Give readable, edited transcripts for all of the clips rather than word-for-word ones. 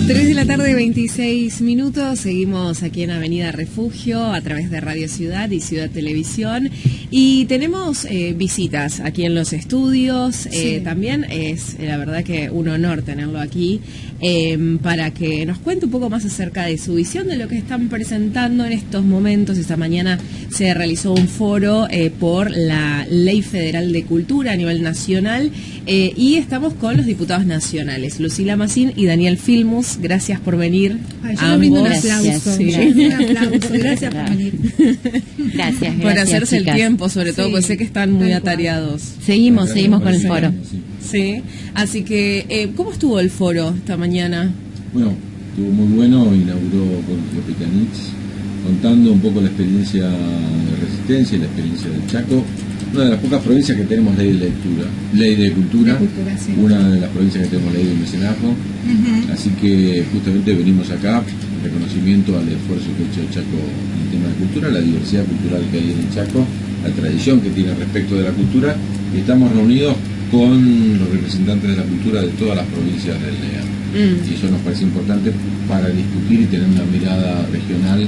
3 de la tarde, 26 minutos. Seguimos aquí en Avenida Refugio a través de Radio Ciudad y Ciudad Televisión. Y tenemos visitas aquí en los estudios. Sí. También es, la verdad, que un honor tenerlo aquí para que nos cuente un poco más acerca de su visión de lo que están presentando en estos momentos. Esta mañana se realizó un foro por la Ley Federal de Cultura a nivel nacional y estamos con los diputados nacionales, Lucila Massín y Daniel Filmus. Gracias por venir. Ay, yo brindo un aplauso. Sí. Un aplauso. Gracias por venir. Gracias, Por hacerse chicas. el tiempo, sobre todo, Sí, porque sé que están muy tal cual. atareados. Seguimos con el foro. Sí, así que, ¿cómo estuvo el foro esta mañana? Bueno, estuvo muy bueno, inauguró Jorge Pecanich, contando un poco la experiencia de Resistencia y la experiencia del Chaco, una de las pocas provincias que tenemos ley de cultura, Sí. una de las provincias que tenemos ley de mecenazgo, así que justamente venimos acá, en reconocimiento al esfuerzo que ha hecho el Chaco en el tema de cultura, la diversidad cultural que hay en el Chaco, la tradición que tiene respecto de la cultura, y estamos reunidos con los representantes de la cultura de todas las provincias del NEA. Y eso nos parece importante para discutir y tener una mirada regional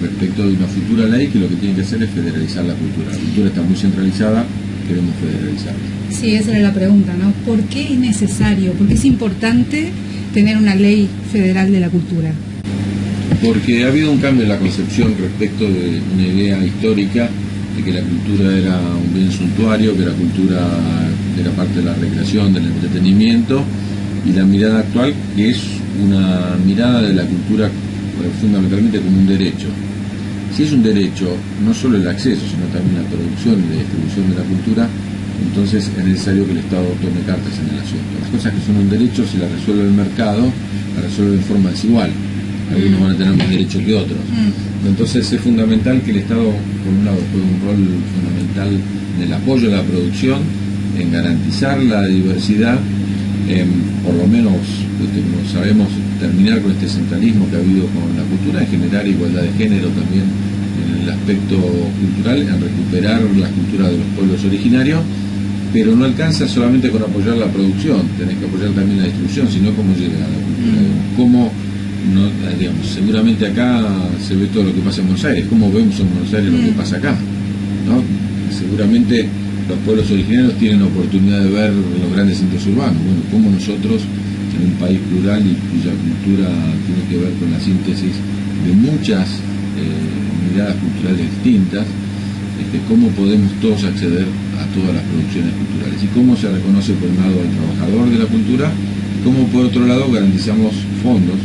respecto de una futura ley que lo que tiene que hacer es federalizar la cultura. La cultura está muy centralizada, queremos federalizarla. Sí, esa era la pregunta, ¿no? ¿Por qué es necesario, por qué es importante tener una ley federal de la cultura? Porque ha habido un cambio en la concepción respecto de una idea histórica de que la cultura era un bien suntuario, que la cultura era parte de la recreación, del entretenimiento, y la mirada actual que es una mirada de la cultura fundamentalmente como un derecho. Si es un derecho, no solo el acceso, sino también la producción y la distribución de la cultura, entonces es necesario que el Estado tome cartas en el asunto. Las cosas que son un derecho, si las resuelve el mercado, las resuelve de forma desigual. Algunos van a tener más derecho que otros. Entonces es fundamental que el Estado, por un lado, juegue un rol fundamental en el apoyo a la producción, en garantizar la diversidad, por lo menos, como sabemos, terminar con este centralismo que ha habido con la cultura, en generar igualdad de género también en el aspecto cultural, en recuperar la cultura de los pueblos originarios, pero no alcanza solamente con apoyar la producción, tenés que apoyar también la distribución, sino cómo llega a la cultura, cómo, no, digamos, seguramente acá se ve todo lo que pasa en Buenos Aires, cómo vemos en Buenos Aires lo que pasa acá, ¿no? Seguramente los pueblos originarios tienen la oportunidad de ver los grandes centros urbanos, bueno, cómo nosotros en un país plural y cuya cultura tiene que ver con la síntesis de muchas miradas culturales distintas, cómo podemos todos acceder a todas las producciones culturales y cómo se reconoce por un lado al trabajador de la cultura y cómo por otro lado garantizamos fondos.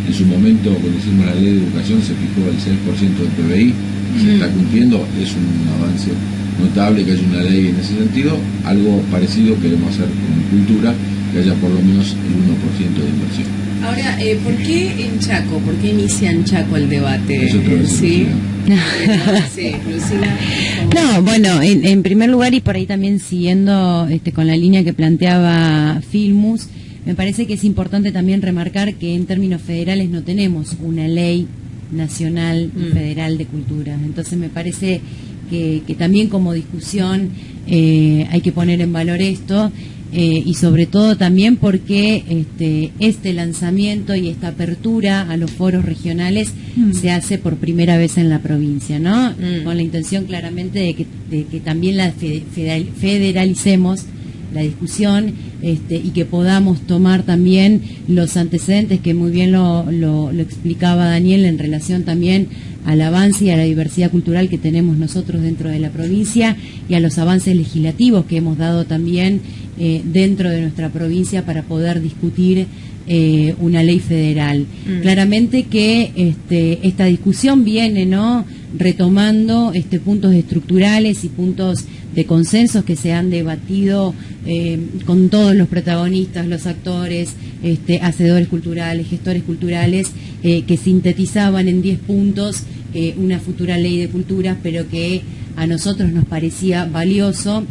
En su momento, cuando hicimos la ley de educación, se fijó el 6% del PBI, se está cumpliendo, es un avance notable que haya una ley en ese sentido. Algo parecido queremos hacer con cultura, que haya por lo menos el 1% de inversión. Ahora, ¿por qué en Chaco? ¿Por qué inicia en Chaco el debate? Eso otra vez, ¿Sí? Lucila. Sí, Lucila. No, bueno, en primer lugar y por ahí también siguiendo con la línea que planteaba Filmus, me parece que es importante también remarcar que en términos federales no tenemos una ley nacional y federal de cultura. Entonces me parece que también como discusión hay que poner en valor esto y sobre todo también porque este lanzamiento y esta apertura a los foros regionales se hace por primera vez en la provincia, ¿no? Con la intención claramente de que también la federalicemos la discusión y que podamos tomar también los antecedentes que muy bien lo explicaba Daniel en relación también al avance y a la diversidad cultural que tenemos nosotros dentro de la provincia y a los avances legislativos que hemos dado también dentro de nuestra provincia para poder discutir una ley federal. Claramente que esta discusión viene, ¿no?, retomando puntos estructurales y puntos de consensos que se han debatido con todos los protagonistas, los actores, hacedores culturales, gestores culturales, que sintetizaban en 10 puntos una futura ley de cultura, pero que a nosotros nos parecía valioso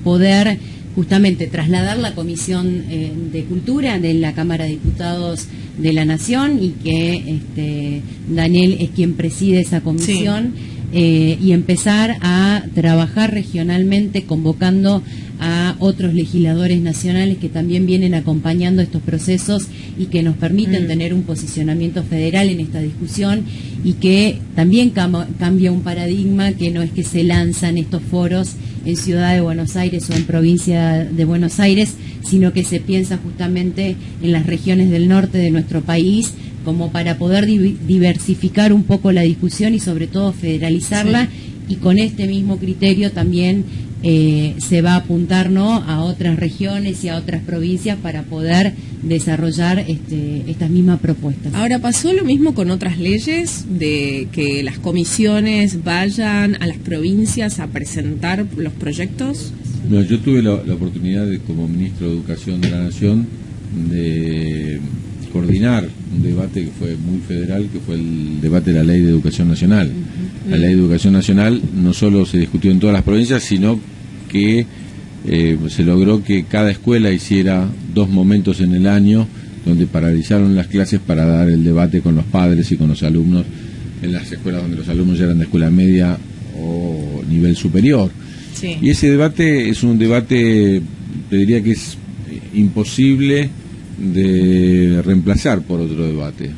poder justamente trasladar la Comisión de Cultura de la Cámara de Diputados de la Nación y que Daniel es quien preside esa comisión. Sí. Y empezar a trabajar regionalmente convocando a otros legisladores nacionales que también vienen acompañando estos procesos y que nos permiten tener un posicionamiento federal en esta discusión, y que también cambia un paradigma, que no es que se lanzan estos foros en Ciudad de Buenos Aires o en Provincia de Buenos Aires, sino que se piensa justamente en las regiones del norte de nuestro país, como para poder diversificar un poco la discusión y sobre todo federalizarla, y con este mismo criterio también se va a apuntar, ¿no?, a otras regiones y a otras provincias para poder desarrollar estas mismas propuestas. Ahora, ¿pasó lo mismo con otras leyes, de que las comisiones vayan a las provincias a presentar los proyectos? No, yo tuve la oportunidad como ministro de Educación de la Nación de coordinar un debate que fue muy federal, que fue el debate de la Ley de Educación Nacional. La Ley de Educación Nacional no solo se discutió en todas las provincias, sino que se logró que cada escuela hiciera 2 momentos en el año donde paralizaron las clases para dar el debate con los padres y con los alumnos en las escuelas donde los alumnos ya eran de escuela media o nivel superior. Sí. Y ese debate es un debate, te diría que es imposible de reemplazar por otro debate.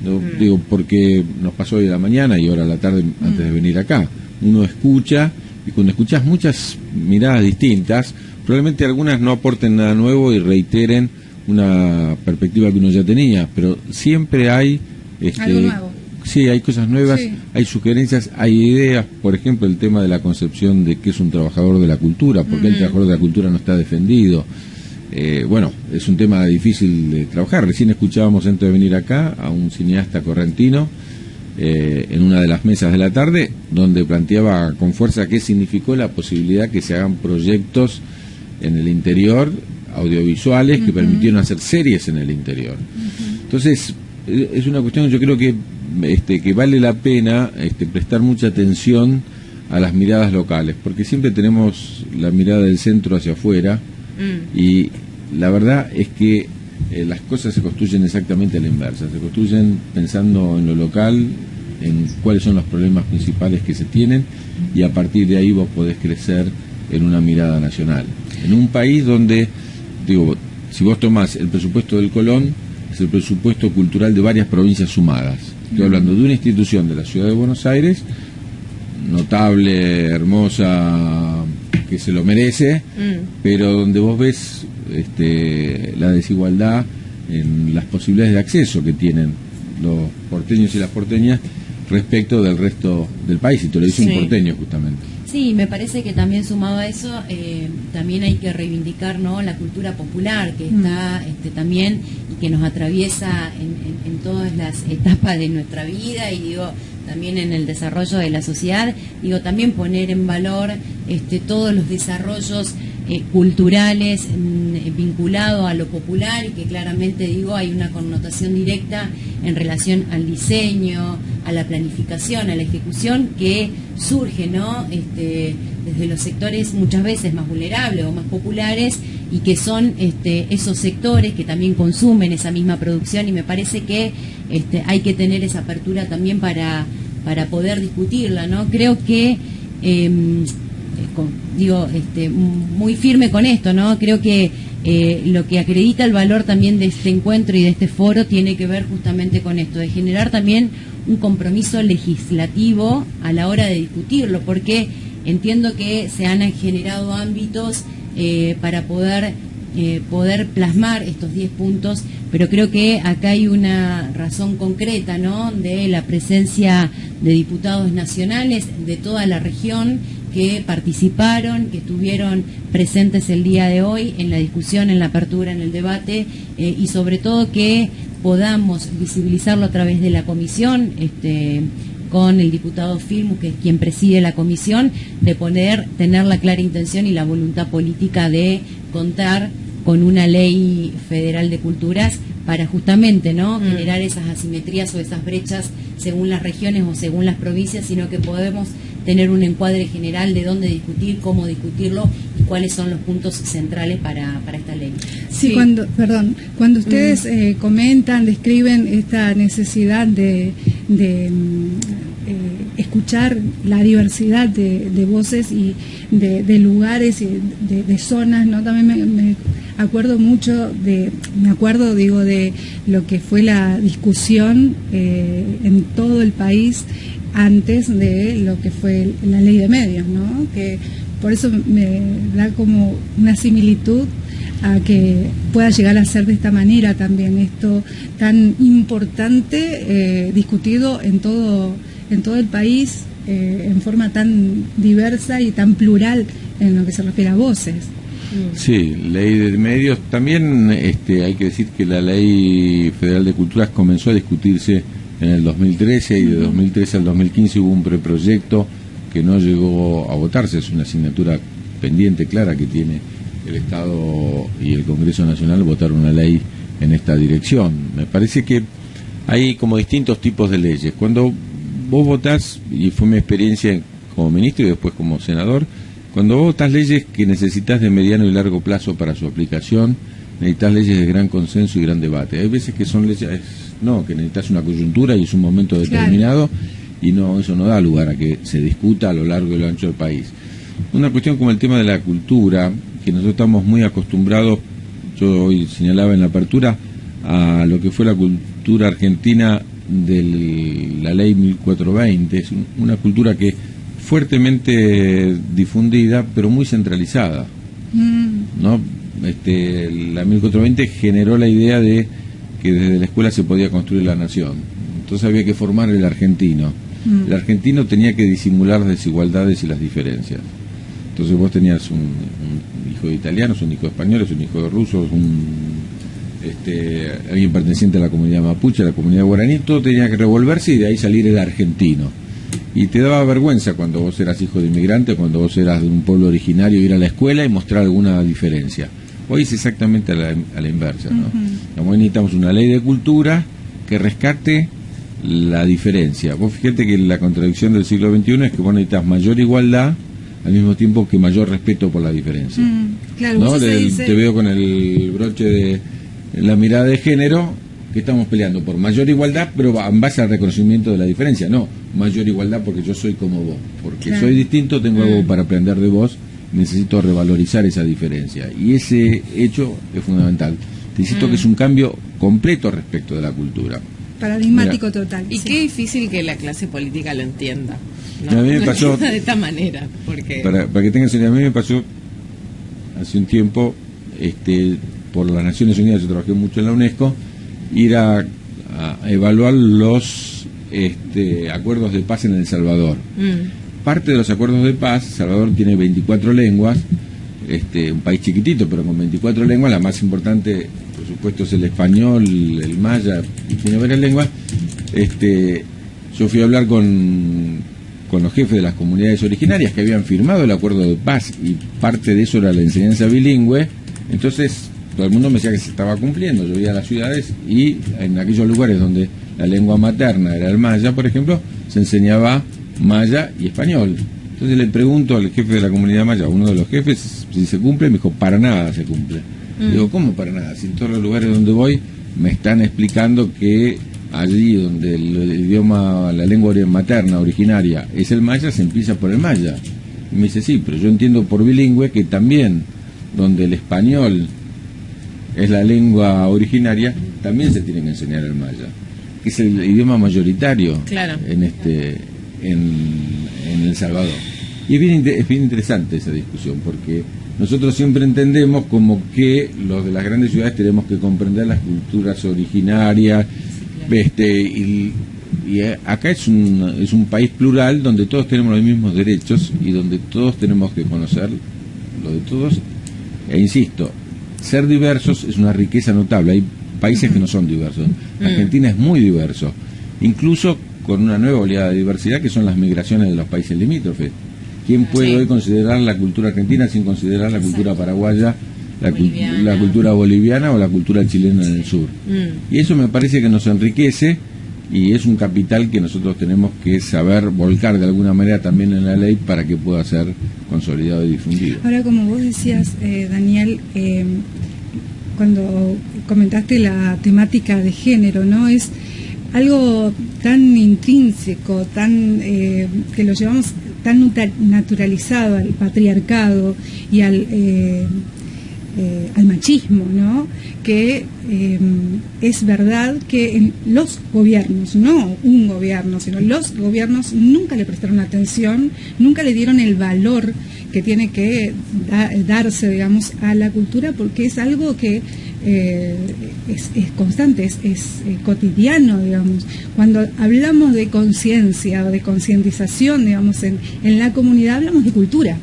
No, digo, porque nos pasó hoy a la mañana y ahora a la tarde antes de venir acá. Uno escucha, y cuando escuchas muchas miradas distintas, probablemente algunas no aporten nada nuevo y reiteren una perspectiva que uno ya tenía, pero siempre hay algo nuevo. Sí, hay cosas nuevas, Sí. hay sugerencias, hay ideas. Por ejemplo, el tema de la concepción de qué es un trabajador de la cultura, porque el trabajador de la cultura no está defendido. Bueno, es un tema difícil de trabajar. Recién escuchábamos, antes de venir acá, a un cineasta correntino en una de las mesas de la tarde, donde planteaba con fuerza qué significó la posibilidad que se hagan proyectos en el interior, audiovisuales, que permitieron hacer series en el interior. Entonces, es una cuestión, yo creo que vale la pena prestar mucha atención a las miradas locales, porque siempre tenemos la mirada del centro hacia afuera, y la verdad es que las cosas se construyen exactamente a la inversa, se construyen pensando en lo local, en cuáles son los problemas principales que se tienen, y a partir de ahí vos podés crecer en una mirada nacional. En un país donde, digo, si vos tomás el presupuesto del Colón, es el presupuesto cultural de varias provincias sumadas. Estoy hablando de una institución de la Ciudad de Buenos Aires, notable, hermosa, que se lo merece, pero donde vos ves la desigualdad en las posibilidades de acceso que tienen los porteños y las porteñas respecto del resto del país, y te lo dice un porteño justamente. Sí, me parece que también sumado a eso, también hay que reivindicar, ¿no?, la cultura popular que está también y que nos atraviesa en todas las etapas de nuestra vida, y digo, también en el desarrollo de la sociedad. Digo, también poner en valor todos los desarrollos culturales vinculados a lo popular, y que claramente, digo, hay una connotación directa en relación al diseño, a la planificación, a la ejecución, que surge, ¿no?, desde los sectores muchas veces más vulnerables o más populares, y que son esos sectores que también consumen esa misma producción, y me parece que hay que tener esa apertura también para poder discutirla, ¿no? Creo que muy firme con esto, ¿no? Creo que lo que acredita el valor también de este encuentro y de este foro tiene que ver justamente con esto, de generar también un compromiso legislativo a la hora de discutirlo, porque entiendo que se han generado ámbitos para poder plasmar estos 10 puntos, pero creo que acá hay una razón concreta, ¿no?, de la presencia de diputados nacionales de toda la región que participaron, que estuvieron presentes el día de hoy en la discusión, en la apertura, en el debate, y sobre todo que podamos visibilizarlo a través de la comisión, con el diputado Filmus, que es quien preside la comisión, de tener la clara intención y la voluntad política de contar con una ley federal de culturas para justamente, ¿no?, generar esas asimetrías o esas brechas según las regiones o según las provincias, sino que podemos tener un encuadre general de dónde discutir, cómo discutirlo y cuáles son los puntos centrales para esta ley. Sí, cuando ustedes comentan, describen esta necesidad de escuchar la diversidad de voces y de lugares y de zonas, ¿no? También me acuerdo mucho de lo que fue la discusión en todo el país antes de lo que fue la ley de medios, ¿no? Que por eso me da como una similitud a que pueda llegar a ser de esta manera también esto tan importante, discutido en todo el país, en forma tan diversa y tan plural en lo que se refiere a voces. Sí, ley de medios. También hay que decir que la Ley Federal de Culturas comenzó a discutirse en el 2013 y de 2013 al 2015 hubo un preproyecto que no llegó a votarse. Es una asignatura pendiente clara que tiene el Estado y el Congreso Nacional, votar una ley en esta dirección. Me parece que hay como distintos tipos de leyes. Cuando vos votás, y fue mi experiencia como ministro y después como senador, cuando vos votás leyes que necesitas de mediano y largo plazo para su aplicación, necesitas leyes de gran consenso y gran debate. Hay veces que son leyes, que necesitas una coyuntura y es un momento determinado, claro, y eso no da lugar a que se discuta a lo largo y lo ancho del país. Una cuestión como el tema de la cultura, que nosotros estamos muy acostumbrados, yo hoy señalaba en la apertura, a lo que fue la cultura argentina de la ley 1420, es una cultura que fuertemente difundida, pero muy centralizada, ¿no? La 1420 generó la idea de que desde la escuela se podía construir la nación, entonces había que formar el argentino. El argentino tenía que disimular las desigualdades y las diferencias. Entonces vos tenías un hijo de italianos, un hijo de españoles, un hijo de rusos, alguien perteneciente a la comunidad mapuche, a la comunidad guaraní, todo tenía que revolverse y de ahí salir el argentino. Y te daba vergüenza cuando vos eras hijo de inmigrante, cuando vos eras de un pueblo originario, ir a la escuela y mostrar alguna diferencia. Hoy es exactamente a la inversa, ¿no? Hoy necesitamos una ley de cultura que rescate la diferencia. Vos fíjate que la contradicción del siglo XXI es que vos necesitas mayor igualdad al mismo tiempo que mayor respeto por la diferencia. Claro, ¿no? Te veo con el broche de la mirada de género, que estamos peleando por mayor igualdad, pero en base al reconocimiento de la diferencia. No, mayor igualdad porque yo soy como vos, porque soy distinto, tengo algo para aprender de vos, necesito revalorizar esa diferencia. Y ese hecho es fundamental. Te insisto que es un cambio completo respecto de la cultura. Paradigmático total. Y qué difícil que la clase política lo entienda, ¿no? A mí me pasó de esta manera, porque para que tengan idea, a mí me pasó hace un tiempo, por las Naciones Unidas, yo trabajé mucho en la UNESCO, ir a evaluar los acuerdos de paz en El Salvador. Parte de los acuerdos de paz, Salvador tiene 24 lenguas, un país chiquitito, pero con 24 lenguas, la más importante, por supuesto, es el español, el maya, y tiene varias lenguas. Yo fui a hablar con los jefes de las comunidades originarias que habían firmado el acuerdo de paz, y parte de eso era la enseñanza bilingüe. Entonces todo el mundo me decía que se estaba cumpliendo. Yo iba a las ciudades y en aquellos lugares donde la lengua materna era el maya, por ejemplo, se enseñaba maya y español. Entonces le pregunto al jefe de la comunidad maya, uno de los jefes, si se cumple. Me dijo, para nada se cumple. Digo, ¿cómo para nada? Si en todos los lugares donde voy me están explicando que allí donde el idioma, la lengua materna originaria es el maya, se empieza por el maya. Y me dice, sí, pero yo entiendo por bilingüe que también donde el español es la lengua originaria, también se tiene que enseñar el maya, que es el idioma mayoritario en El Salvador. Y es bien interesante esa discusión, porque nosotros siempre entendemos como que los de las grandes ciudades tenemos que comprender las culturas originarias, y acá es un país plural donde todos tenemos los mismos derechos y donde todos tenemos que conocer lo de todos. E insisto, ser diversos es una riqueza notable. Hay países que no son diversos. Argentina es muy diverso, incluso con una nueva oleada de diversidad que son las migraciones de los países limítrofes. ¿Quién puede hoy considerar la cultura argentina sin considerar la cultura paraguaya, la cultura boliviana o la cultura chilena en el sur? Y eso me parece que nos enriquece y es un capital que nosotros tenemos que saber volcar de alguna manera también en la ley para que pueda ser consolidado y difundido. Ahora, como vos decías, Daniel, cuando comentaste la temática de género, ¿no? Es algo tan intrínseco, tan que lo llevamos tan naturalizado al patriarcado y al machismo, ¿no? Que es verdad que en los gobiernos, no un gobierno, sino los gobiernos nunca le prestaron atención, nunca le dieron el valor que tiene que darse, digamos, a la cultura, porque es algo que es constante, es cotidiano, digamos. Cuando hablamos de conciencia o de concientización, digamos, en la comunidad, hablamos de cultura,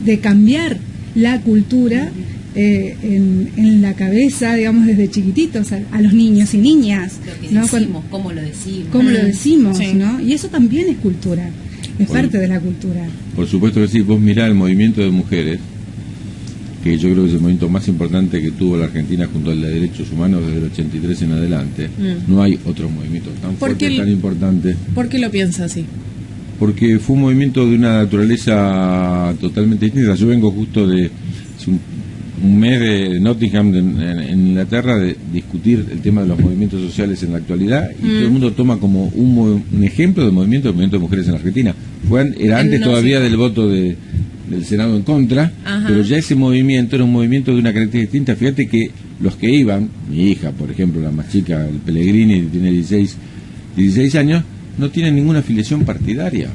de cambiar la cultura en la cabeza, digamos, desde chiquititos a los niños y niñas, lo que ¿no? decimos, cómo lo decimos. Cómo lo decimos, Sí. ¿no? Y eso también es cultura, es parte de la cultura. Por supuesto que sí. Vos mirá el movimiento de mujeres, que yo creo que es el movimiento más importante que tuvo la Argentina junto al de derechos humanos desde el 83 en adelante. No hay otro movimiento tan fuerte, tan importante. ¿Por qué lo piensa así? Porque fue un movimiento de una naturaleza totalmente distinta. Yo vengo justo de hace un mes de Nottingham, en Inglaterra, de discutir el tema de los movimientos sociales en la actualidad, y todo el mundo toma como un ejemplo de movimiento de mujeres en la Argentina. Era antes todavía del voto del Senado en contra, Ajá. pero ya ese movimiento era un movimiento de una característica distinta. Fíjate que los que iban, mi hija, por ejemplo, la más chica, el Pellegrini, tiene 16 años, no tienen ninguna afiliación partidaria,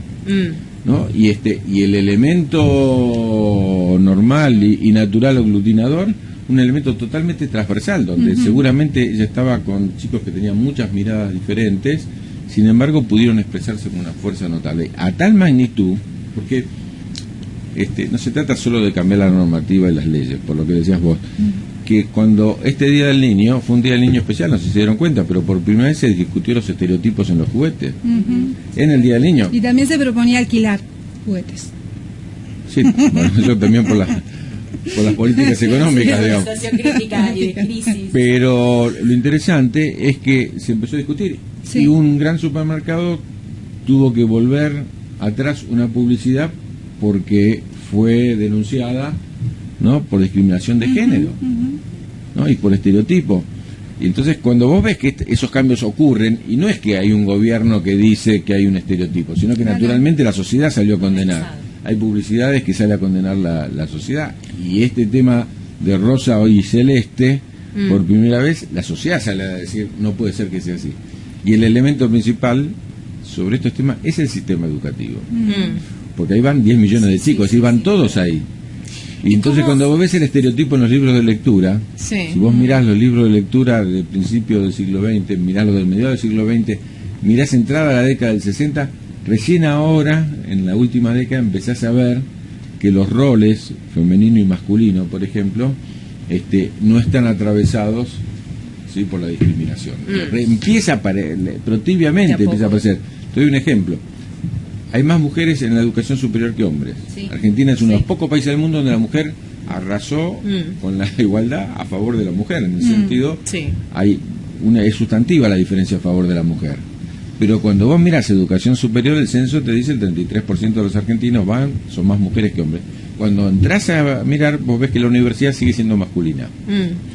¿no? Y el elemento normal y natural aglutinador, un elemento totalmente transversal, donde seguramente ella estaba con chicos que tenían muchas miradas diferentes, sin embargo pudieron expresarse con una fuerza notable, a tal magnitud, porque no se trata solo de cambiar la normativa y las leyes, por lo que decías vos, que cuando este Día del Niño fue un Día del Niño especial, no sé si se dieron cuenta, pero por primera vez se discutió los estereotipos en los juguetes, en el Día del Niño. Y también se proponía alquilar juguetes. Sí, bueno, eso también por las políticas económicas, digamos. Crítica y de crisis. Pero lo interesante es que se empezó a discutir, Sí. y un gran supermercado tuvo que volver atrás una publicidad porque fue denunciada, ¿no?, por discriminación de género, ¿no?, y por estereotipo. Y entonces cuando vos ves que esos cambios ocurren, y no es que hay un gobierno que dice que hay un estereotipo, sino que naturalmente la sociedad salió a condenar. Hay publicidades que sale a condenar la sociedad, y este tema de rosa y celeste, por primera vez la sociedad sale a decir no puede ser que sea así. Y el elemento principal sobre estos temas es el sistema educativo, porque ahí van 10 millones de chicos, y van todos ahí. Y entonces cuando vos ves el estereotipo en los libros de lectura, Sí. si vos mirás los libros de lectura del principio del siglo XX, mirás los del mediado del siglo XX, mirás entrada a la década del 60, recién ahora, en la última década, empezás a ver que los roles femenino y masculino, por ejemplo, no están atravesados, ¿sí?, por la discriminación. Empieza a aparecer, pero tibiamente empieza a aparecer. Te doy un ejemplo. Hay más mujeres en la educación superior que hombres. Sí. Argentina es uno de los pocos países del mundo donde la mujer arrasó con la igualdad a favor de la mujer. En el sentido, Sí. es sustantiva la diferencia a favor de la mujer. Pero cuando vos mirás educación superior, el censo te dice el 33% de los argentinos son más mujeres que hombres. Cuando entras a mirar, vos ves que la universidad sigue siendo masculina.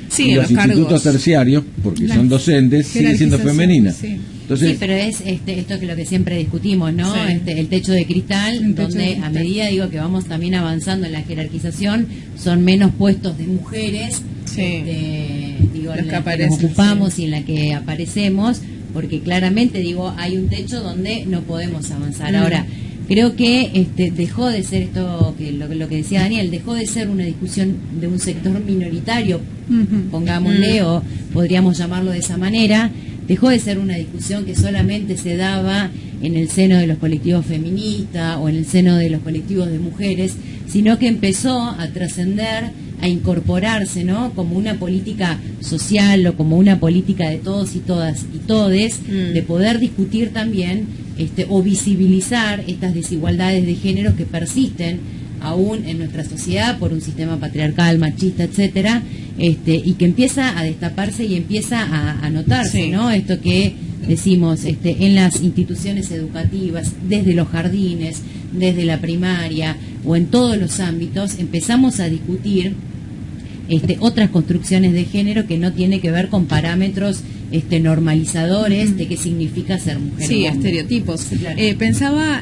Sí, Y en los los institutos cargos. terciarios, porque La son docentes, sigue siendo jerarquización, femenina. sí. Entonces, Sí, pero es esto que lo que siempre discutimos, ¿no? Sí. El techo de cristal, El techo donde de a cristal. medida que vamos también avanzando en la jerarquización, son menos puestos de mujeres, Sí. en Los la que que aparecen, nos ocupamos sí. y en la que aparecemos, porque claramente hay un techo donde no podemos avanzar. Ahora, creo que dejó de ser esto, lo que decía Daniel, dejó de ser una discusión de un sector minoritario, pongámosle, o podríamos llamarlo de esa manera. Dejó de ser una discusión que solamente se daba en el seno de los colectivos feministas o en el seno de los colectivos de mujeres, sino que empezó a trascender, a incorporarse, ¿no?, como una política social o como una política de todos y todas y todes, de poder discutir también o visibilizar estas desigualdades de género que persisten aún en nuestra sociedad por un sistema patriarcal, machista, etcétera, y que empieza a destaparse y empieza a notarse, Sí. ¿no? Esto que decimos en las instituciones educativas, desde los jardines, desde la primaria o en todos los ámbitos, empezamos a discutir otras construcciones de género que no tiene que ver con parámetros normalizadores de qué significa ser mujer. Sí, o hombre. estereotipos. Sí, claro. Pensaba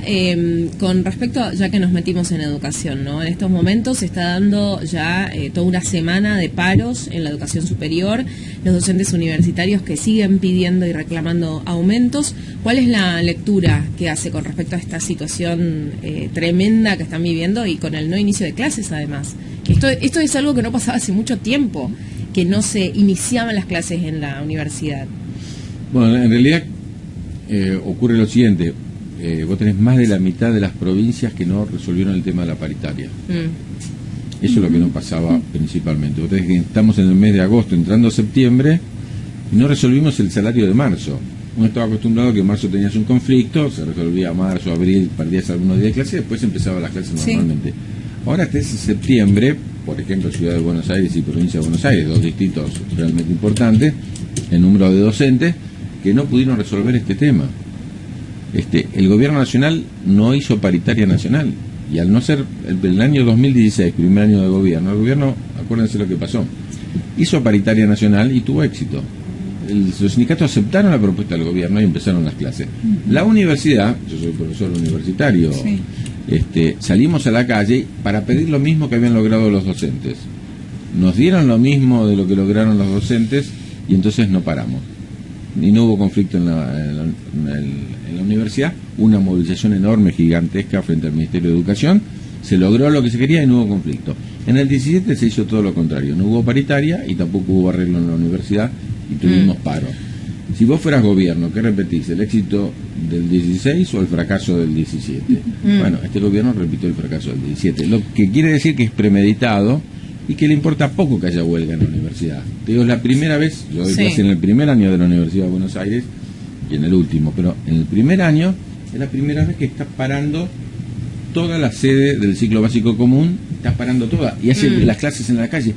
con respecto, ya que nos metimos en educación, ¿no? En estos momentos se está dando ya toda una semana de paros en la educación superior, los docentes universitarios que siguen pidiendo y reclamando aumentos. ¿Cuál es la lectura que hace con respecto a esta situación tremenda que están viviendo y con el no inicio de clases además? Que esto es algo que no pasaba hace mucho tiempo, que no se iniciaban las clases en la universidad. Bueno, en realidad ocurre lo siguiente. Vos tenés más de la mitad de las provincias que no resolvieron el tema de la paritaria. Eso es lo que no pasaba principalmente. Vos tenés que estamos en el mes de agosto, entrando a septiembre, y no resolvimos el salario de marzo. Uno estaba acostumbrado a que en marzo tenías un conflicto, se resolvía marzo, abril, perdías algunos días de clase, después empezaba las clases normalmente. Ahora hasta ese septiembre, por ejemplo, Ciudad de Buenos Aires y Provincia de Buenos Aires, dos distritos realmente importantes, el número de docentes, que no pudieron resolver este tema. El gobierno nacional no hizo paritaria nacional, y al no ser el año 2016, primer año de gobierno, el gobierno, acuérdense lo que pasó, hizo paritaria nacional y tuvo éxito. Los sindicatos aceptaron la propuesta del gobierno y empezaron las clases. La universidad, yo soy profesor universitario, salimos a la calle para pedir lo mismo que habían logrado los docentes. Nos dieron lo mismo de lo que lograron los docentes y entonces no paramos. Y no hubo conflicto en la universidad, una movilización enorme, gigantesca frente al Ministerio de Educación, se logró lo que se quería y no hubo conflicto. En el 17 se hizo todo lo contrario, no hubo paritaria y tampoco hubo arreglo en la universidad y tuvimos paro. Si vos fueras gobierno, ¿qué repetís? ¿El éxito del 16 o el fracaso del 17? Bueno, este gobierno repitió el fracaso del 17, lo que quiere decir que es premeditado y que le importa poco que haya huelga en la universidad. Te digo, es la primera vez, yo doy clase en el primer año de la Universidad de Buenos Aires y en el último, pero en el primer año es la primera vez que está parando toda la sede del ciclo básico común, está parando toda y hace las clases en la calle.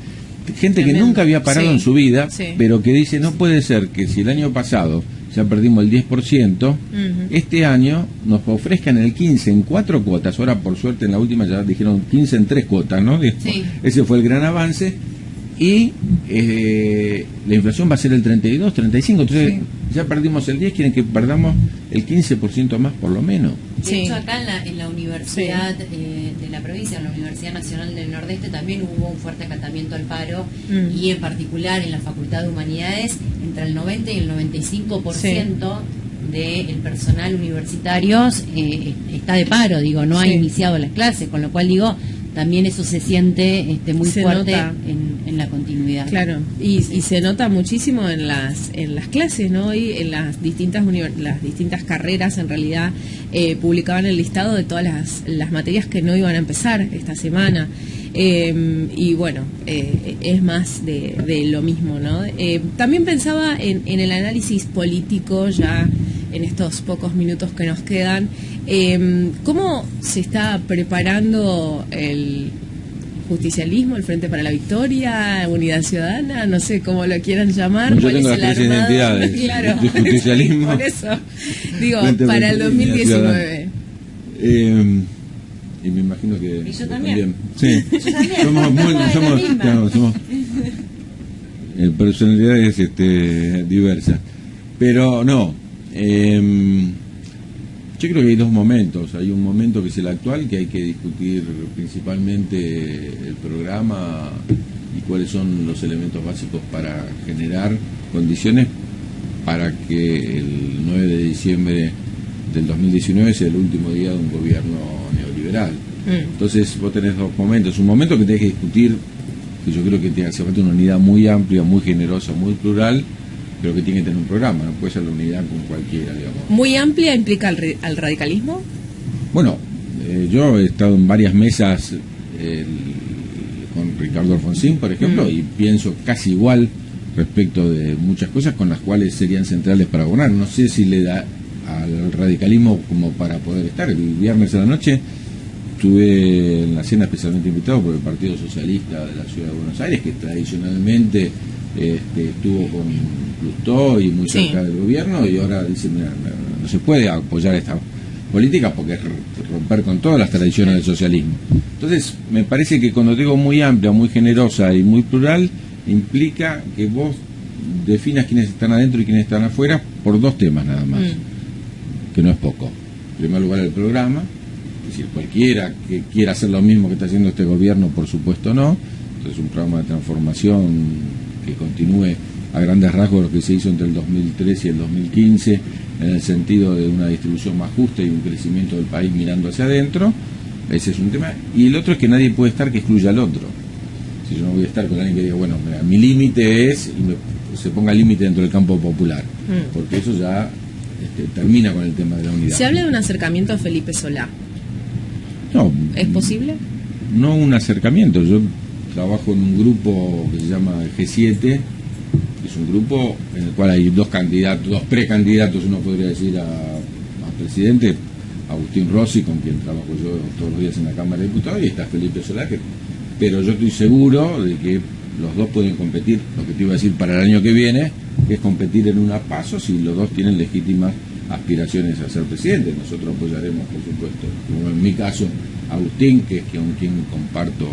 Gente también, que nunca había parado en su vida, pero que dice, no puede ser que si el año pasado ya perdimos el 10%, este año nos ofrezcan el 15% en 4 cuotas. Ahora, por suerte, en la última ya dijeron 15 en 3 cuotas, ¿no? Ese fue el gran avance. Y la inflación va a ser el 32, 35, entonces ya perdimos el 10, quieren que perdamos el 15% más por lo menos. De hecho, acá en la universidad de la provincia, en la Universidad Nacional del Nordeste, también hubo un fuerte acatamiento al paro y en particular en la Facultad de Humanidades, entre el 90 y el 95% del personal universitario está de paro, digo, no ha iniciado las clases, con lo cual digo, también eso se siente muy fuerte en la continuidad. Claro, y se nota muchísimo en las clases, ¿no? Y en las distintas carreras, en realidad, publicaban el listado de todas las materias que no iban a empezar esta semana. Y bueno, es más de lo mismo, ¿no? También pensaba en el análisis político ya en estos pocos minutos que nos quedan. ¿Cómo se está preparando el justicialismo, el Frente para la Victoria, Unidad Ciudadana, no sé cómo lo quieran llamar? Yo tengo las tres identidades, claro, de justicialismo. Por eso, digo, para el 2019. Y me imagino que... ¿Y yo también? Sí. Yo también. Somos personalidades diversas. Pero no... yo creo que hay dos momentos. Hay un momento que es el actual, que hay que discutir principalmente el programa y cuáles son los elementos básicos para generar condiciones para que el 9 de diciembre del 2019 sea el último día de un gobierno neoliberal. Entonces vos tenés dos momentos. Un momento que tenés que discutir, que yo creo que hace falta una unidad muy amplia, muy generosa, muy plural, pero que tiene que tener un programa, no puede ser la unidad con cualquiera, digamos. ¿Muy amplia implica al radicalismo? Bueno, yo he estado en varias mesas con Ricardo Alfonsín, por ejemplo, y pienso casi igual respecto de muchas cosas con las cuales serían centrales para gobernar. No sé si le da al radicalismo como para poder estar. El viernes a la noche estuve en la cena especialmente invitado por el Partido Socialista de la Ciudad de Buenos Aires, que tradicionalmente estuvo con Lustó y muy cerca del gobierno, y ahora dice, mira, no se puede apoyar esta política porque es romper con todas las tradiciones del socialismo. Entonces, me parece que cuando digo muy amplia, muy generosa y muy plural, implica que vos definas quiénes están adentro y quiénes están afuera por 2 temas nada más, que no es poco. En primer lugar, el programa, es decir, cualquiera que quiera hacer lo mismo que está haciendo este gobierno, por supuesto no. Entonces, un programa de transformación que continúe a grandes rasgos lo que se hizo entre el 2013 y el 2015, en el sentido de una distribución más justa y un crecimiento del país mirando hacia adentro. Ese es un tema. Y el otro es que nadie puede estar que excluya al otro. Si yo no voy a estar con alguien que diga, bueno, mira, mi límite es, y se ponga límite dentro del campo popular, porque eso ya termina con el tema de la unidad. Se habla de un acercamiento a Felipe Solá. No. ¿Es posible? No un acercamiento. Yo trabajo en un grupo que se llama G7, que es un grupo en el cual hay 2 candidatos, 2 precandidatos, uno podría decir a presidente, Agustín Rossi, con quien trabajo yo todos los días en la Cámara de Diputados, y está Felipe Solá, pero yo estoy seguro de que los 2 pueden competir, lo que te iba a decir para el año que viene, que es competir en una PASO si los 2 tienen legítimas aspiraciones a ser presidente. Nosotros apoyaremos, por supuesto, como en mi caso, Agustín, que es con quien comparto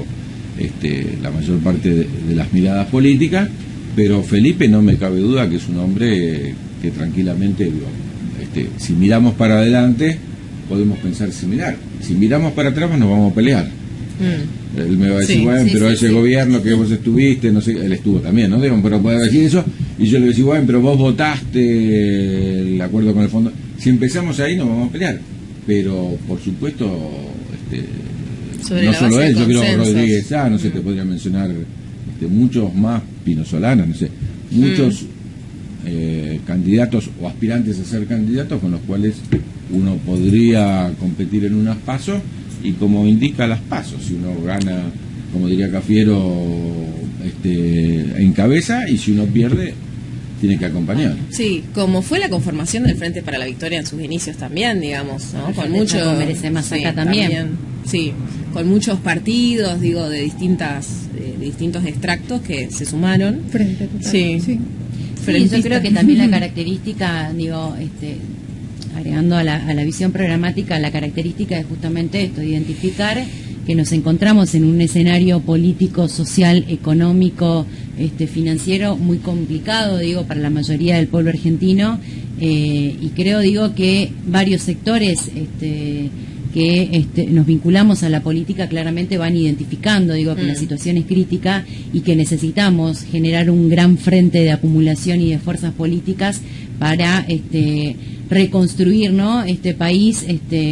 la mayor parte de las miradas políticas, pero Felipe no me cabe duda que es un hombre que tranquilamente, si miramos para adelante, podemos pensar similar. Si miramos para atrás, nos vamos a pelear. Él me va a decir, bueno, pero ese gobierno que vos estuviste, no sé, él estuvo también, ¿no? Pero puede decir eso, y yo le voy a decir, bueno, pero vos votaste el acuerdo con el fondo. Si empezamos ahí, nos vamos a pelear. Pero, por supuesto, no solo él, yo creo que Rodríguez no sé, te podría mencionar muchos más, Pino Solana, no sé, muchos candidatos o aspirantes a ser candidatos con los cuales uno podría competir en unas PASO, y como indica las PASO, si uno gana, como diría Cafiero, encabeza, y si uno pierde, tiene que acompañar. Sí, como fue la conformación del Frente para la Victoria en sus inicios también, digamos, ¿no? Con muchos, merece más acá también. Sí, con muchos partidos, digo, de distintos extractos que se sumaron. Frente total. Sí. Sí, yo creo que también la característica, digo, agregando a la visión programática, la característica es justamente esto, identificar que nos encontramos en un escenario político, social, económico, financiero muy complicado, digo, para la mayoría del pueblo argentino, y creo, digo, que varios sectores que nos vinculamos a la política claramente van identificando, digo, que la situación es crítica y que necesitamos generar un gran frente de acumulación y de fuerzas políticas para reconstruir, ¿no?, este país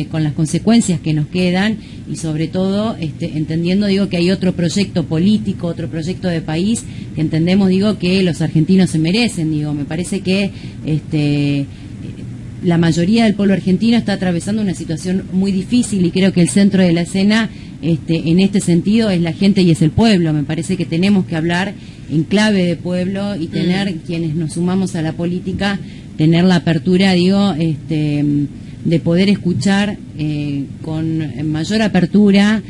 con las consecuencias que nos quedan, y sobre todo entendiendo, digo, que hay otro proyecto político, otro proyecto de país que entendemos, digo, que los argentinos se merecen. Digo, me parece que la mayoría del pueblo argentino está atravesando una situación muy difícil, y creo que el centro de la escena en este sentido es la gente y es el pueblo. Me parece que tenemos que hablar en clave de pueblo y tener quienes nos sumamos a la política, tener la apertura, digo, de poder escuchar con mayor apertura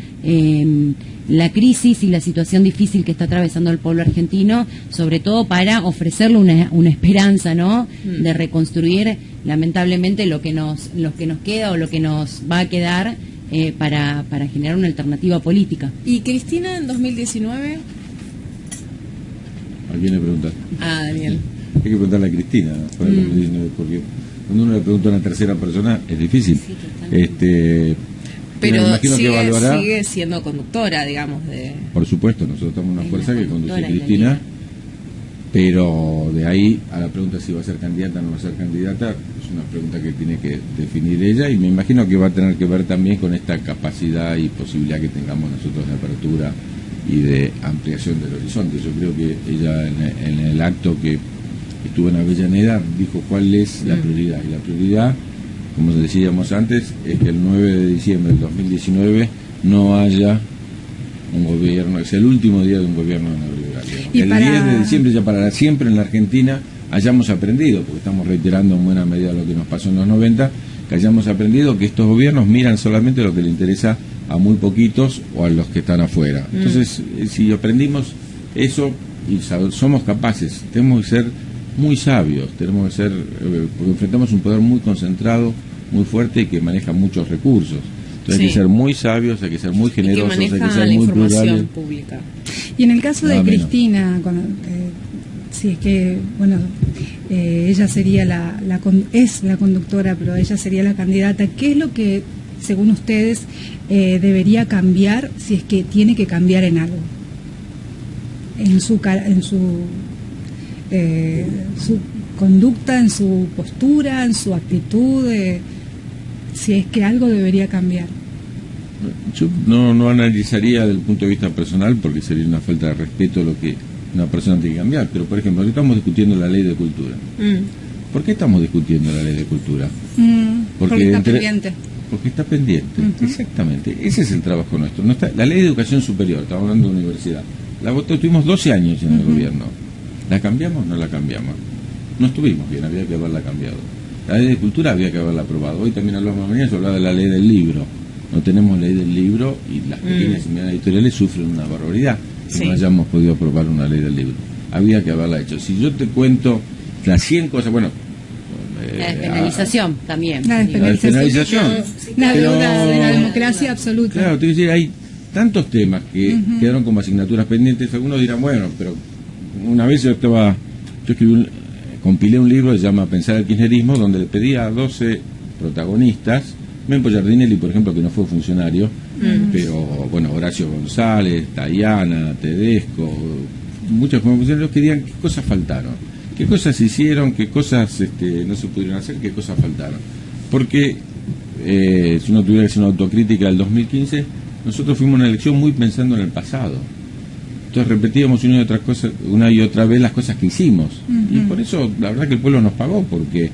la crisis y la situación difícil que está atravesando el pueblo argentino, sobre todo para ofrecerle una esperanza, ¿no?, de reconstruir lamentablemente lo que nos queda o lo que nos va a quedar, para generar una alternativa política. ¿Y Cristina en 2019? ¿A quién le preguntas? Ah, Daniel. Hay que preguntarle a Cristina, porque cuando uno le pregunta a una tercera persona es difícil. Sí, pero que sigue siendo conductora, digamos. Por supuesto, nosotros estamos en una fuerza que conduce Cristina, pero de ahí a la pregunta si va a ser candidata o no va a ser candidata, es una pregunta que tiene que definir ella, y me imagino que va a tener que ver también con esta capacidad y posibilidad que tengamos nosotros de apertura y de ampliación del horizonte. Yo creo que ella en el acto que estuvo en Avellaneda dijo cuál es la prioridad, y la prioridad, como decíamos antes, es que el 9 de diciembre del 2019 no haya un gobierno, es el último día de un gobierno neoliberal. El 10 de diciembre ya para siempre en la Argentina hayamos aprendido, porque estamos reiterando en buena medida lo que nos pasó en los 90, que hayamos aprendido que estos gobiernos miran solamente lo que le interesa a muy poquitos o a los que están afuera. Entonces, si aprendimos eso y somos capaces, tenemos que ser muy sabios, tenemos que ser, porque enfrentamos un poder muy concentrado, muy fuerte y que maneja muchos recursos. Entonces hay que ser muy sabios, hay que ser muy generosos, hay que ser muy plurales. Pública. Y en el caso de Cristina, si es que, bueno, ella sería es la conductora, pero ella sería la candidata, ¿qué es lo que, según ustedes, debería cambiar, si es que tiene que cambiar en algo? En su conducta, en su postura, en su actitud, si es que algo debería cambiar. Yo no analizaría desde el punto de vista personal, porque sería una falta de respeto lo que una persona tiene que cambiar. Pero, por ejemplo, estamos discutiendo la ley de cultura. ¿Por qué estamos discutiendo la ley de cultura? Porque está pendiente. Porque está pendiente, exactamente. Ese es el trabajo nuestro. No está, la ley de educación superior, estamos hablando de universidad, la votó, estuvimos 12 años en el gobierno. ¿La cambiamos? No la cambiamos. No estuvimos bien, había que haberla cambiado. La ley de cultura había que haberla aprobado. Hoy también hablamos mañana, se hablaba de la ley del libro. No tenemos ley del libro y las pequeñas y medianas editoriales sufren una barbaridad que no hayamos podido aprobar una ley del libro. Había que haberla hecho. Si yo te cuento las 100 cosas, bueno... la despenalización también. La despenalización. La deuda de la democracia absoluta. Claro, te decir, hay tantos temas que quedaron como asignaturas pendientes. Algunos dirán, bueno, pero una vez yo compilé un libro que se llama Pensar el Kirchnerismo, donde le pedía a 12 protagonistas, Mempo Giardinelli, por ejemplo, que no fue funcionario, pero bueno, Horacio González, Tayana, Tedesco, muchos funcionarios que digan qué cosas faltaron, qué cosas se hicieron, qué cosas no se pudieron hacer, qué cosas faltaron. Porque si uno tuviera que hacer una autocrítica del 2015, nosotros fuimos una elección muy pensando en el pasado. Entonces repetíamos una y otra vez las cosas que hicimos. Y por eso la verdad que el pueblo nos pagó, porque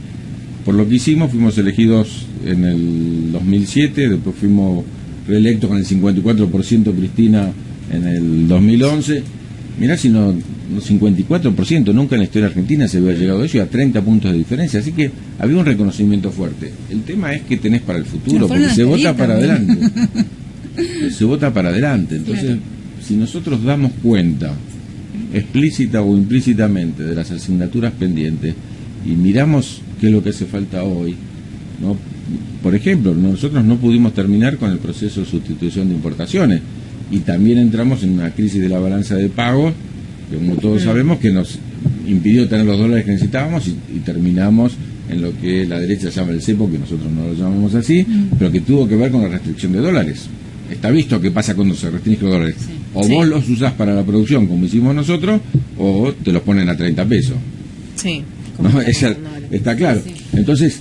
por lo que hicimos fuimos elegidos en el 2007, después fuimos reelectos con el 54% Cristina en el 2011. Mirá si no, 54%, nunca en la historia argentina se había llegado a eso, y a 30 puntos de diferencia. Así que había un reconocimiento fuerte. El tema es que tenés para el futuro, porque se vota para adelante. Se vota para adelante. Entonces, si nosotros damos cuenta, explícita o implícitamente, de las asignaturas pendientes y miramos qué es lo que hace falta hoy, ¿no? Por ejemplo, nosotros no pudimos terminar con el proceso de sustitución de importaciones y también entramos en una crisis de la balanza de pagos, que como todos sabemos que nos impidió tener los dólares que necesitábamos y terminamos en lo que la derecha llama el cepo, que nosotros no lo llamamos así, pero que tuvo que ver con la restricción de dólares. Está visto qué pasa cuando se restringen los dólares. O vos los usás para la producción, como hicimos nosotros, o te los ponen a 30 pesos. Sí. ¿No? Está claro. Entonces,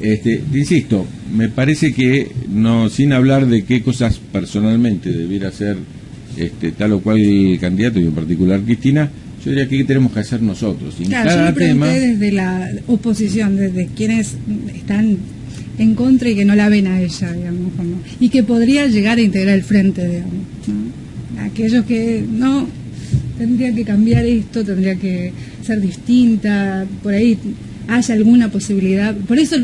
te insisto, me parece que no, sin hablar de qué cosas personalmente debiera hacer tal o cual candidato, y en particular Cristina, yo diría que qué tenemos que hacer nosotros. Y claro, yo le pregunté desde la oposición, desde quienes están en contra y que no la ven a ella, digamos, y que podría llegar a integrar el frente, digamos, ¿no? Aquellos que no, tendría que cambiar esto, tendría que ser distinta, por ahí haya alguna posibilidad, por eso,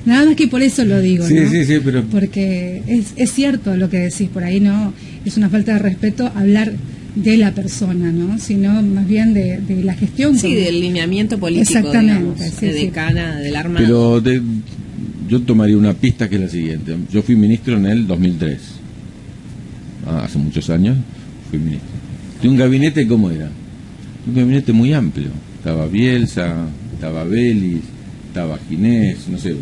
nada más que por eso lo digo, sí, ¿no? sí, pero... porque es cierto lo que decís, por ahí no es una falta de respeto hablar de la persona, ¿no? Sino más bien de la gestión. Sí, del lineamiento político, exactamente, digamos, sí, de decana del armado. Pero yo tomaría una pista que es la siguiente. Yo fui ministro en el 2003. Hace muchos años fui ministro. De un gabinete, ¿cómo era? Un gabinete muy amplio. Estaba Bielsa, estaba Vélez, estaba Ginés, no sé.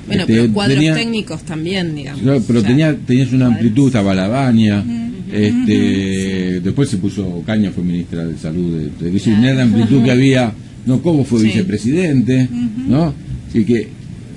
Bueno, pero cuadros técnicos también, digamos. Claro, pero tenías una amplitud, estaba Lavagna. Después se puso Caña, fue ministra de Salud, la amplitud que había, no, Cobo fue vicepresidente, ¿no? Así que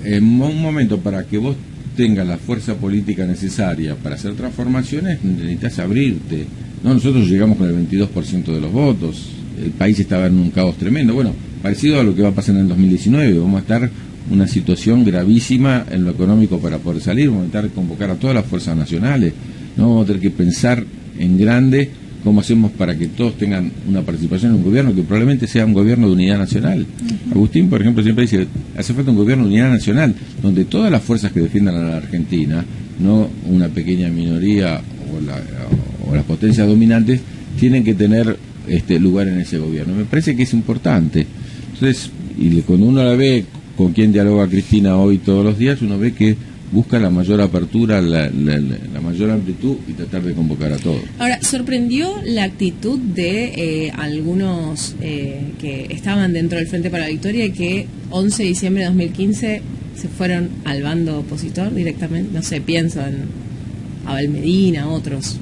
en un momento, para que vos tengas la fuerza política necesaria para hacer transformaciones, necesitas abrirte, ¿no? Nosotros llegamos con el 22% de los votos, el país estaba en un caos tremendo. Bueno, parecido a lo que va a pasar en el 2019, vamos a estar en una situación gravísima en lo económico para poder salir, vamos a intentar convocar a todas las fuerzas nacionales, ¿no? Vamos a tener que pensar en grande cómo hacemos para que todos tengan una participación en un gobierno que probablemente sea un gobierno de unidad nacional. Agustín, por ejemplo, siempre dice, hace falta un gobierno de unidad nacional, donde todas las fuerzas que defiendan a la Argentina, no una pequeña minoría o las potencias dominantes, tienen que tener lugar en ese gobierno. Me parece que es importante. Entonces, y cuando uno la ve con quien dialoga Cristina hoy todos los días, uno ve que busca la mayor apertura, la mayor amplitud y tratar de convocar a todos. Ahora, ¿sorprendió la actitud de algunos que estaban dentro del Frente para la Victoria y que 11 de diciembre de 2015 se fueron al bando opositor directamente? No sé, pienso en Abel Medina, otros.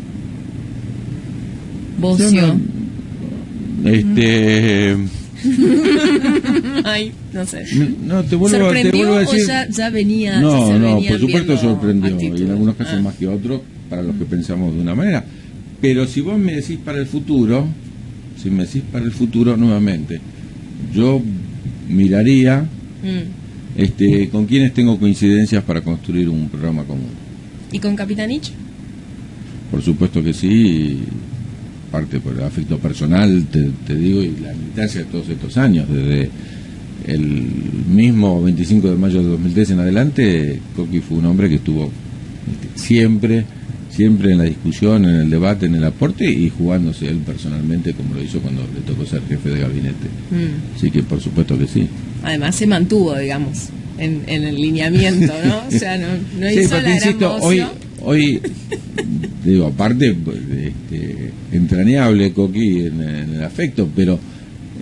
Bocio. Ay, no sé. No, te vuelvo a decir. ¿O ya venía? No, por supuesto sorprendió, actitudes? y en algunos casos más que otros, para los que pensamos de una manera. Pero si vos me decís para el futuro, nuevamente, yo miraría con quienes tengo coincidencias para construir un programa común. ¿Y con Capitanich? Por supuesto que sí, parte por el afecto personal, te digo, y la militancia de todos estos años, desde el mismo 25 de mayo de 2013 en adelante. Coqui fue un hombre que estuvo siempre en la discusión, en el debate, en el aporte, y jugándose él personalmente como lo hizo cuando le tocó ser jefe de gabinete. Así que por supuesto que sí. Además se mantuvo, digamos, en el lineamiento, ¿no? O sea, no sí, hizo la insisto, gran hoy digo, aparte entrañable Coqui en el afecto, pero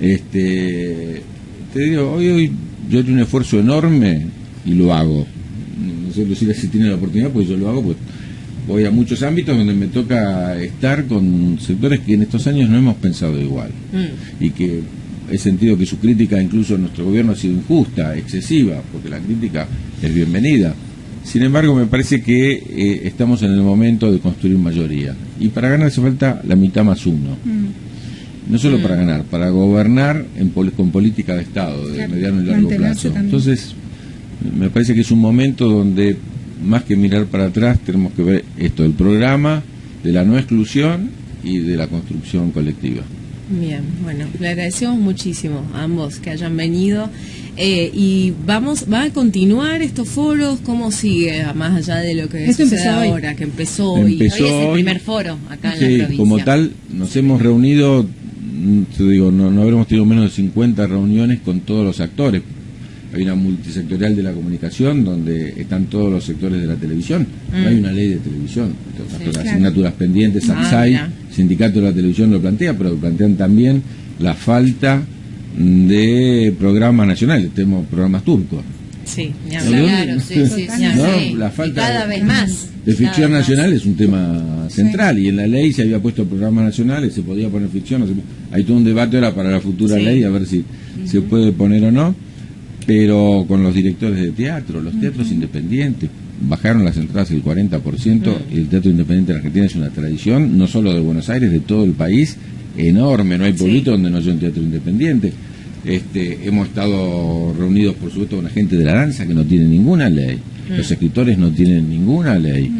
te digo, hoy yo he hecho un esfuerzo enorme y lo hago. No sé si tiene la oportunidad, pues yo lo hago, pues voy a muchos ámbitos donde me toca estar con sectores que en estos años no hemos pensado igual, y que he sentido que su crítica incluso a nuestro gobierno ha sido injusta, excesiva, porque la crítica es bienvenida. Sin embargo, me parece que estamos en el momento de construir mayoría, y para ganar hace falta la mitad más uno. No solo para ganar, para gobernar con política de Estado, de mediano y largo plazo. Entonces, me parece que es un momento donde, más que mirar para atrás, tenemos que ver esto del programa, de la no exclusión y de la construcción colectiva. Bien, bueno, le agradecemos muchísimo a ambos que hayan venido. Y ¿va a continuar estos foros? ¿Cómo sigue, más allá de lo que sucede ahora, que empezó hoy? Hoy es el primer foro acá en la provincia. Como tal, nos hemos reunido, te digo, no habremos tenido menos de 50 reuniones con todos los actores. Hay una multisectorial de la comunicación donde están todos los sectores de la televisión. No hay una ley de televisión, asignaturas pendientes, SATSAI, Sindicato de la Televisión lo plantea, pero plantean también la falta de programas nacionales. Tenemos programas turcos. Sí, claro, sí. La falta y cada vez más de ficción nacional es un tema central, y en la ley se había puesto programas nacionales, se podía poner ficción, hay todo un debate ahora para la futura ley, a ver si se puede poner o no, pero con los directores de teatro, los teatros independientes, bajaron las entradas el 40%, y el teatro independiente en Argentina es una tradición, no solo de Buenos Aires, de todo el país, enorme, no hay pueblito donde no haya un teatro independiente. Hemos estado reunidos, por supuesto, con la gente de la danza, que no tiene ninguna ley, los escritores no tienen ninguna ley,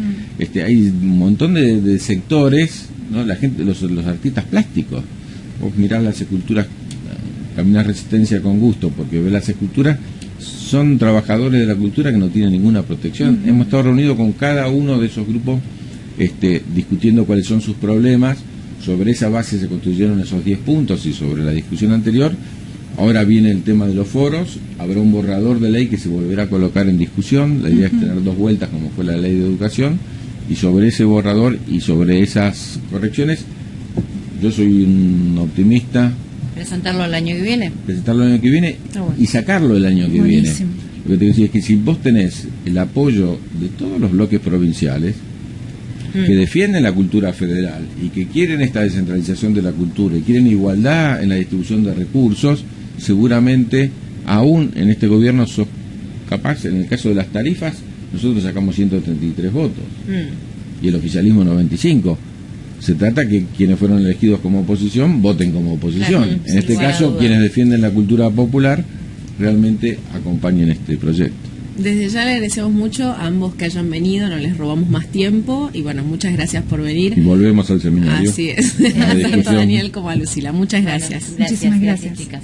hay un montón de sectores, ¿no? La gente, los artistas plásticos, vos mirás las esculturas, caminás Resistencia con gusto, porque ves las esculturas, son trabajadores de la cultura que no tienen ninguna protección. Hemos estado reunidos con cada uno de esos grupos, discutiendo cuáles son sus problemas. Sobre esa base se construyeron esos 10 puntos, y sobre la discusión anterior, ahora viene el tema de los foros. Habrá un borrador de ley que se volverá a colocar en discusión. La idea es tener 2 vueltas, como fue la ley de educación, y sobre ese borrador y sobre esas correcciones, yo soy un optimista. Presentarlo el año que viene Y sacarlo el año que viene. Lo que te decía es que si vos tenés el apoyo de todos los bloques provinciales que defienden la cultura federal y que quieren esta descentralización de la cultura y quieren igualdad en la distribución de recursos, seguramente aún en este gobierno sos capaz. En el caso de las tarifas, nosotros sacamos 133 votos y el oficialismo 95. Se trata que quienes fueron elegidos como oposición voten como oposición. En este caso, quienes defienden la cultura popular realmente acompañen este proyecto. Desde ya le agradecemos mucho a ambos que hayan venido, no les robamos más tiempo, y bueno, muchas gracias por venir. Y volvemos al seminario. Así es, tanto a Daniel como a Lucila. Muchas gracias. Muchísimas gracias, chicas.